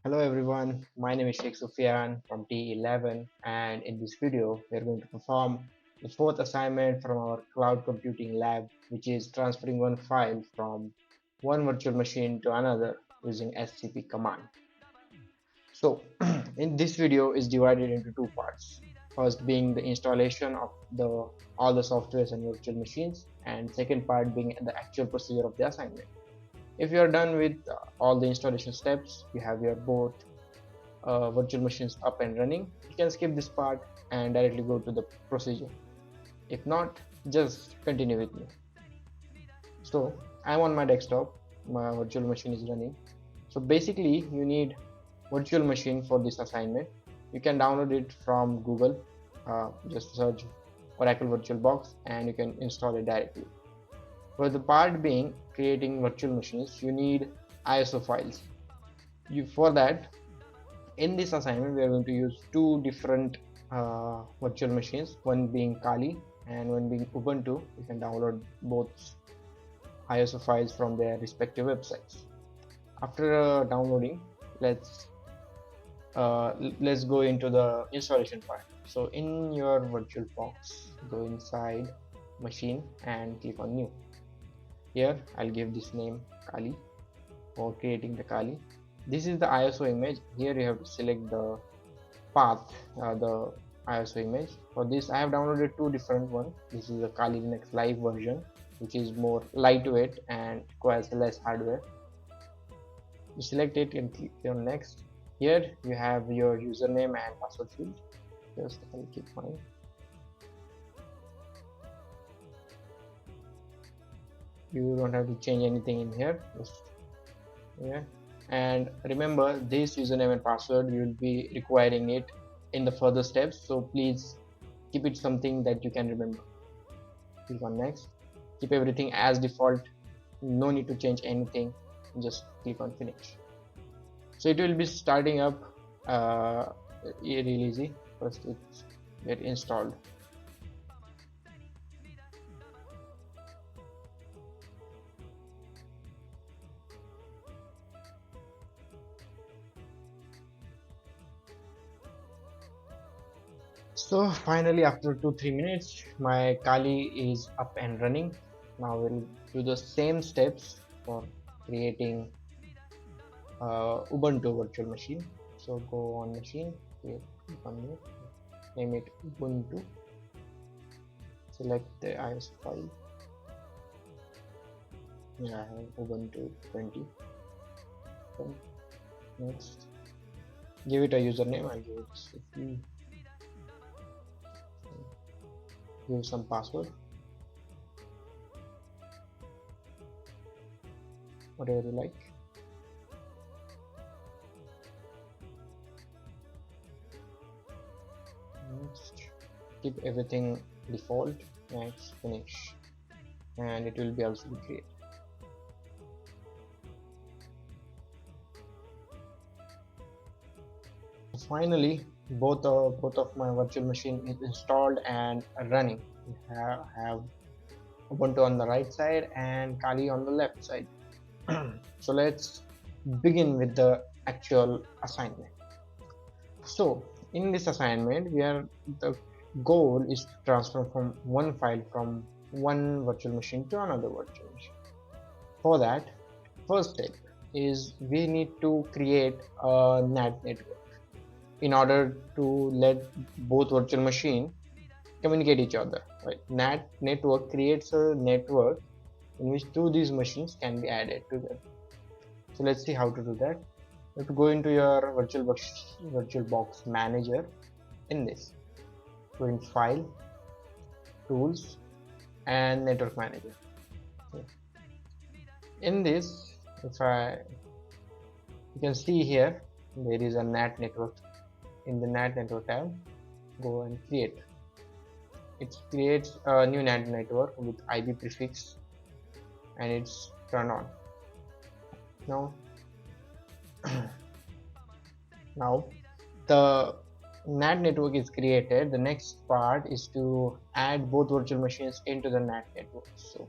Hello everyone, my name is Sheikh Sufyan from T11, and in this video we are going to perform the fourth assignment from our cloud computing lab, which is transferring one file from one virtual machine to another using SCP command. So in this video is divided into two parts. First being the installation of all the softwares and virtual machines, and second part being the actual procedure of the assignment. If you are done with all the installation steps, you have your both virtual machines up and running, you can skip this part and directly go to the procedure. If not, just continue with me. So I'm on my desktop, my virtual machine is running. So basically you need virtual machine for this assignment. You can download it from Google, just search Oracle VirtualBox and you can install it directly. For the part being creating virtual machines, you need ISO files. For that, in this assignment we are going to use two different virtual machines, one being Kali and one being Ubuntu. You can download both ISO files from their respective websites. After downloading, let's go into the installation part. So in your virtual box, go inside machine and click on new. Here I'll give this name Kali for creating the Kali. This is the ISO image. Here you have to select the path, the ISO image. For this I have downloaded two different ones. This is the Kali Linux live version, which is more lightweight and requires less hardware. You select it and click on next. Here you have your username and password field. Just I'll keep mine. You don't have to change anything in here. Just yeah. And remember, this username and password you will be requiring it in the further steps, so please keep it something that you can remember. Click on next. Keep everything as default, no need to change anything, just click on finish. So it will be starting up really easy. First it's get installed. So finally, after 2-3 minutes, my Kali is up and running. Now we'll do the same steps for creating Ubuntu virtual machine. So go on machine, click on it, name it Ubuntu, select the ISO file. Yeah, I have Ubuntu 20. Next, give it a username. I'll give it give some password, whatever you like. Next, keep everything default. Next, finish, and it will be also created. Finally, both of my virtual machine is installed and running. We have Ubuntu on the right side and Kali on the left side. So let's begin with the actual assignment. So in this assignment, the goal is to transfer from one file from one virtual machine to another virtual machine. For that, first step is we need to create a NAT network in order to let both virtual machine communicate each other. Right? NAT network creates a network in which two of these machines can be added together. So let's see how to do that. You have to go into your VirtualBox manager. In this, go in File, Tools, and Network Manager. Okay. In this, you can see here there is a NAT network. In the NAT network tab, go and create. It creates a new NAT network with IP prefix, and it's turned on. Now the NAT network is created. The next part is to add both virtual machines into the NAT network. So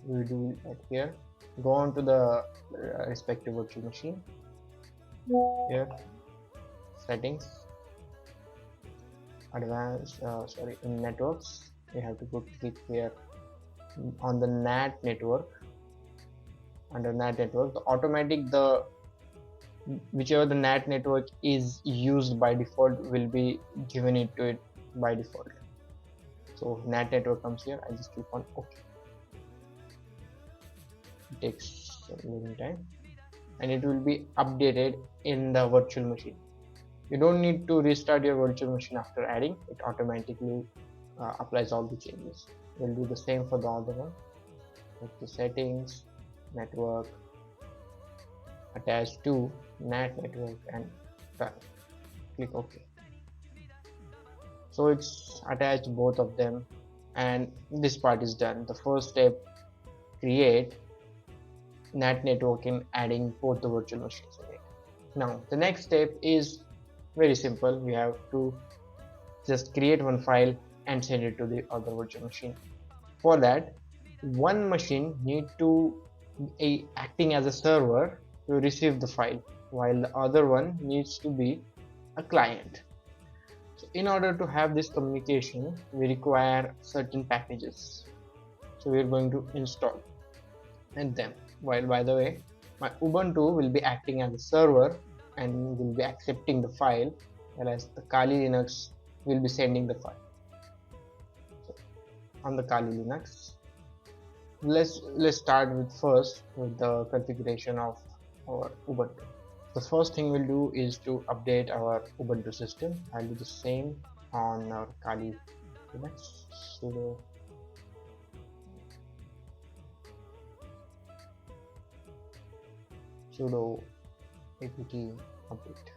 we do that here. Go on to the respective virtual machine, Here, settings, advanced, in networks, we have to go click here on the NAT network. Under NAT network, the automatic, the whichever the NAT network is used by default will be given it to it by default. So NAT network comes here. I just click on OK. It takes a little time, and it will be updated in the virtual machine. You don't need to restart your virtual machine after adding. It automatically applies all the changes. We'll do the same for the other one. Go to settings, network, attach to NAT network, and done. Click OK. So it's attached both of them, and this part is done. The first step, create NAT network in adding both the virtual machines in it. Now the next step is very simple. We have to just create one file and send it to the other virtual machine. For that, one machine need to be acting as a server to receive the file, while the other one needs to be a client. So in order to have this communication, we require certain packages. So we are going to install and them. While, by the way, my Ubuntu will be acting as a server and will be accepting the file, whereas the Kali Linux will be sending the file. So on the Kali Linux, let's start with first with the configuration of our Ubuntu. The first thing we'll do is to update our Ubuntu system. I'll do the same on our Kali Linux. Sudo apt update,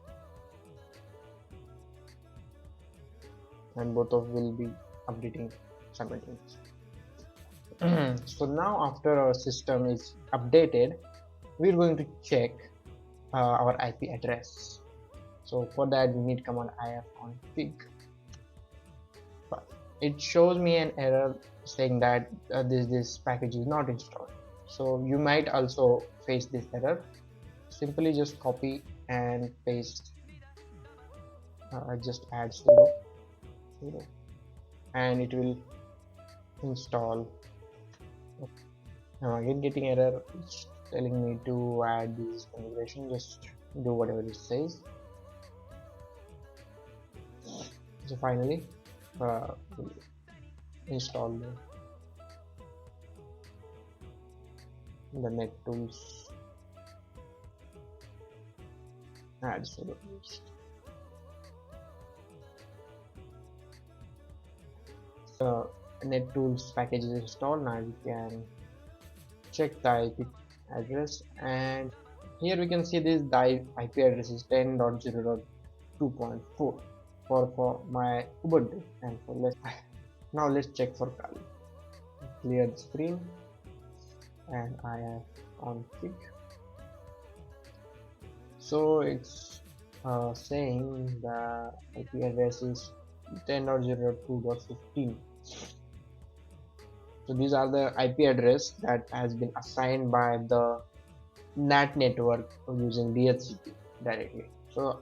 and both of will be updating simultaneously. So now after our system is updated, we're going to check our IP address. So for that we need command ifconfig. But it shows me an error saying that this package is not installed. So you might also face this error. Simply just copy and paste, just add sudo, and it will install. Now again getting error, it's telling me to add this configuration. Just do whatever it says. So finally we'll install the NetTools, add sudo. So NetTools package is installed. Now we can check the IP address, and here we can see this the IP address is 10.0.2.4 for my Ubuntu, and for now let's check for Kali. Clear the screen, and I have config. So it's saying the IP address is 10.0.2.15. So these are the IP address that has been assigned by the NAT network using DHCP directly. So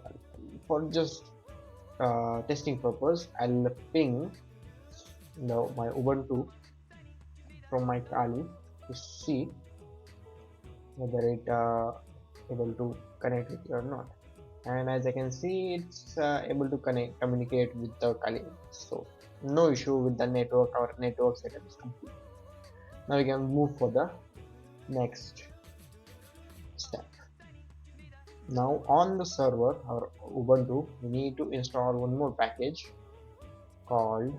for just testing purpose, I'll ping my Ubuntu from my Kali to see whether it able to connect with it or not. And as I can see, it's able to communicate with the Kali. So no issue with the network. Our network setup is complete. Now we can move for the next step. Now on the server or Ubuntu, we need to install one more package called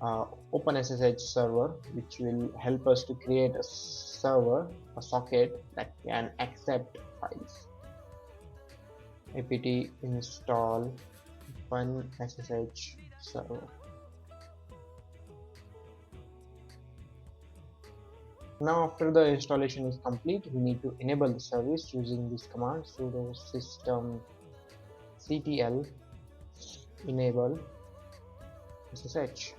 OpenSSH server, which will help us to create a server, a socket that can accept files. Apt install OpenSSH server. Now after the installation is complete, we need to enable the service using this command sudo system ctl enable SSH,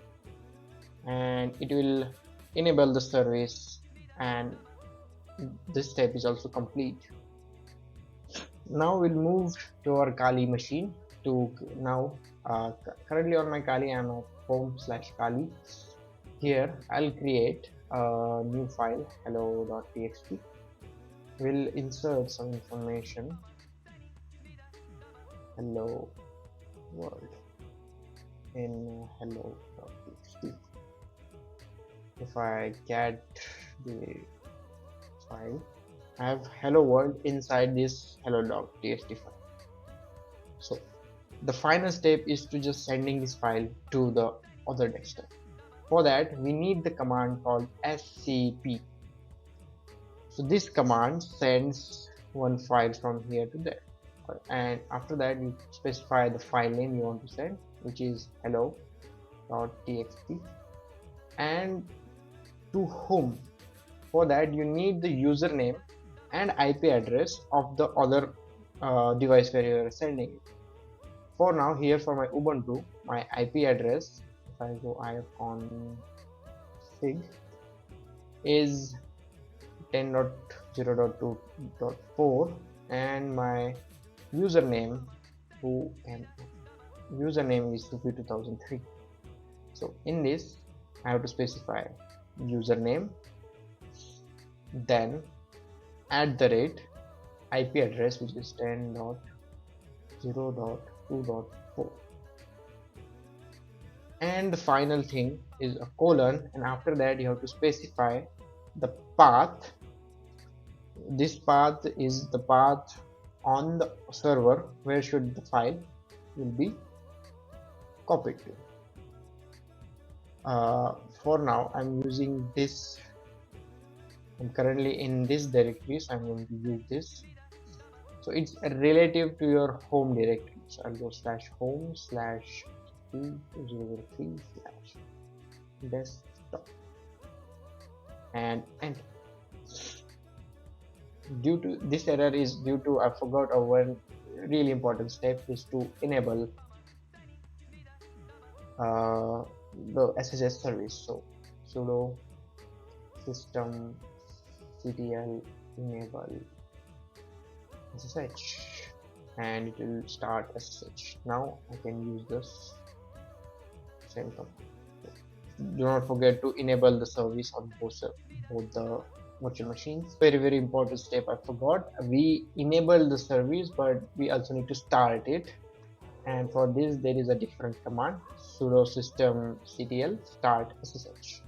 and it will enable the service, and this step is also complete. Now we'll move to our Kali machine. To now, currently on my Kali, I'm at home/Kali. Here, I'll create a new file, hello.txt. We'll insert some information, hello world, in hello.txt. If I get the file, I have hello world inside this hello.txt file. So the final step is to just sending this file to the other desktop. For that, we need the command called scp. So this command sends one file from here to there, and after that you specify the file name you want to send, which is hello.txt, and to whom. For that, you need the username and IP address of the other device where you are sending it. For now, here for my Ubuntu, my IP address, if I go icon.sig, is 10.0.2.4, and my username is Sufi2003. So in this, I have to specify username, then @ IP address, which is 10.0.2.4, and the final thing is a colon, and after that you have to specify the path. This path is the path on the server where should the file will be copied to. For now, I'm using this. I'm currently in this directory, so I'm going to use this. So it's relative to your home directory. So I'll go /home/2003/desktop and enter. Due to this error is due to I forgot a one really important step, is to enable the SSH service. So sudo systemctl enable SSH, and it will start SSH. Now I can use this same command. Do not forget to enable the service on both the virtual machines. Very important step I forgot. We enable the service, but we also need to start it, and for this there is a different command, sudo systemctl start SSH.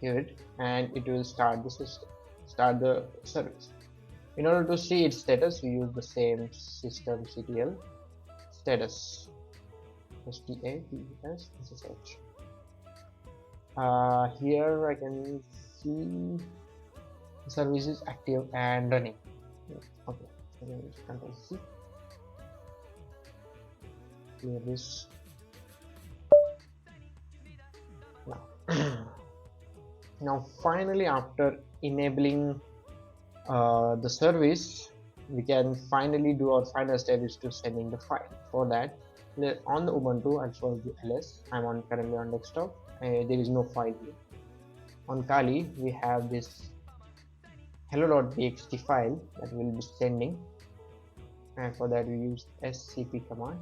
Give it, and it will start the system, start the service. In order to see its status, we use the same systemctl status STATS. Here I can see the service is active and running. Okay, so Control C. Clear this. Now finally, after enabling the service, we can finally do our final step, is to sending the file. For that, on the Ubuntu, I'll first do ls. I'm currently on desktop. There is no file here. On Kali, we have this hello.txt file that we'll be sending, and for that we use scp command.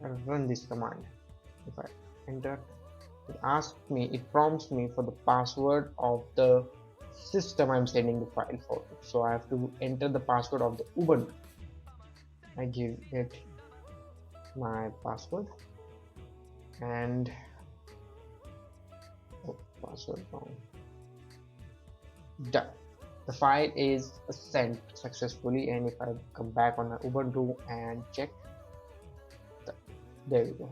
I'll run this command. If I enter, it prompts me for the password of the system I'm sending the file for. So I have to enter the password of the Ubuntu. I give it my password, and password wrong. Done. The file is sent successfully, and if I come back on my Ubuntu and check, there we go.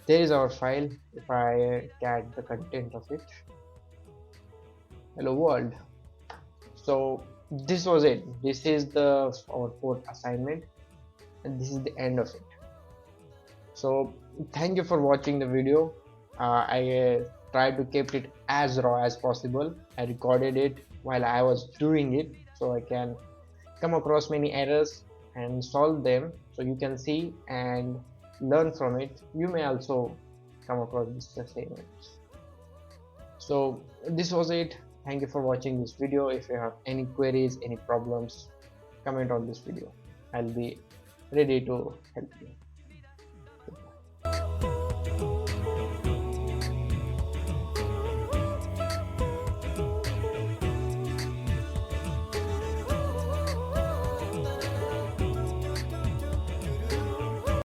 There is our file. If I get the content of it, hello world. So this was it. This is our fourth assignment, and this is the end of it. So thank you for watching the video. I tried to keep it as raw as possible. I recorded it while I was doing it, so I can come across many errors and solve them, so you can see and learn from it. You may also come across the same errors. So this was it. Thank you for watching this video. If you have any queries, any problems, comment on this video. I'll be ready to help you.